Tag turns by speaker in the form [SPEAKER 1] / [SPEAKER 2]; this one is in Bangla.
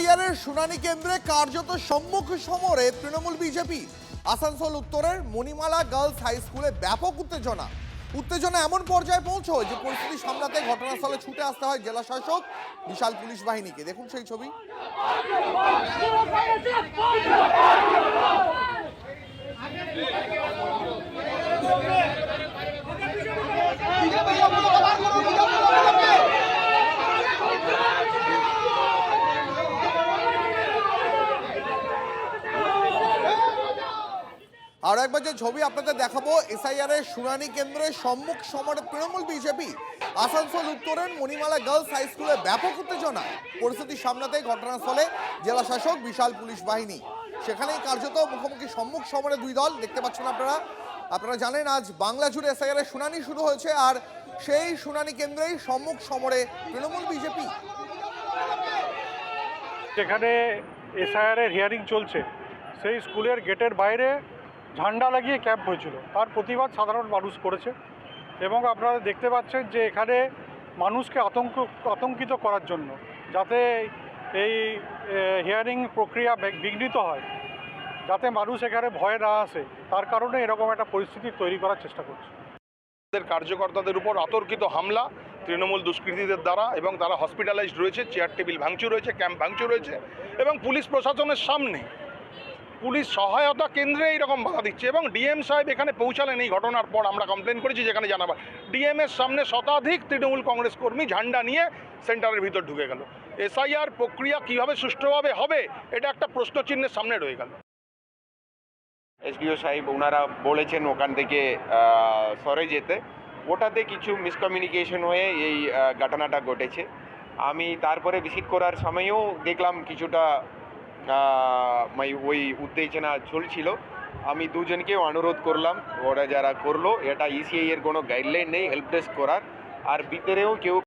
[SPEAKER 1] এসআইআর এর শুনানি কেন্দ্রে কার্যত সম্মুখ সমরে তৃণমূল বিজেপি। আসানসোল উত্তরের মণিমালা গার্লস হাই স্কুলে ব্যাপক উত্তেজনা এমন পর্যায়ে পৌঁছয় যে পরিস্থিতি সামলাতে ঘটনাস্থলে ছুটে আসতে হয় জেলা শাসক বিশাল পুলিশ বাহিনীকে। দেখুন সেই ছবি। আর একবার যে ছবি আপনাদের দেখাবো, এসআইআর এর শুনানি কেন্দ্রে সম্মুখ সমরে তৃণমূল বিজেপি। আসানসোল উত্তরের মণিমালা গার্লস হাই স্কুলে ব্যাপক উত্তেজনা, পরিস্থিতি সামলাতে ঘটনাস্থলে জেলা শাসক বিশাল পুলিশ বাহিনী। সেখানেই কার্যত মুখোমুখি সম্মুখ সমরে দুই দল দেখতে পাচ্ছেন আপনারা জানেন আজ বাংলা জুড়ে এসআইআর এর শুনানি শুরু হয়েছে, আর সেই শুনানি কেন্দ্রেই সম্মুখ সমরে তৃণমূল বিজেপি।
[SPEAKER 2] যেখানে এসআইআর এর হিয়ারিং চলছে সেই স্কুলের গেটের বাইরে ঝান্ডা লাগিয়ে ক্যাম্প হয়েছিল, তার প্রতিবাদ সাধারণ মানুষ করেছে। এবং আপনারা দেখতে পাচ্ছেন যে এখানে মানুষকে আতঙ্কিত করার জন্য, যাতে এই হিয়ারিং প্রক্রিয়া বিঘ্নিত হয়, যাতে মানুষ এখানে ভয় না আসে, তার কারণে এরকম একটা পরিস্থিতি তৈরি করার চেষ্টা করছে।
[SPEAKER 3] কার্যকর্তাদের উপর অতর্কিত হামলা তৃণমূল দুষ্কৃতীদের দ্বারা, এবং তারা হসপিটালাইজড রয়েছে, চেয়ার টেবিল ভাঙচুর রয়েছে, ক্যাম্প ভাঙচুর রয়েছে, এবং পুলিশ প্রশাসনের সামনে পুলিশ সহায়তা কেন্দ্রে এইরকম বাধা দিচ্ছে। এবং ডিএম সাহেব এখানে পৌঁছালেন এই ঘটনার পর, আমরা কমপ্লেন করেছি যেখানে জানাবার, ডিএমের সামনে শতাধিক তৃণমূল কংগ্রেস কর্মী ঝান্ডা নিয়ে সেন্টারের ভিতর ঢুকে গেল। এসআইআর প্রক্রিয়া কীভাবে সুষ্ঠুভাবে হবে এটা একটা প্রশ্নচিহ্নের সামনে রয়ে গেল।
[SPEAKER 4] এসডিও সাহেব ওনারা বলেছেন ওখান থেকে সরে যেতে, ওটাতে কিছু মিসকমিউনিকেশন হয়ে এই ঘটনাটা ঘটেছে। আমি তারপরে ভিজিট করার সময়ও দেখলাম কিছুটা ওই উত্তেজনা চলছিল। আমি দুজনকেও অনুরোধ করলাম, ওরা যারা করলো এটা ইসিআই এর কোনো গাইডলাইন নেই হেল্প ডেস্ক করার, আর ভিতরেও কেউ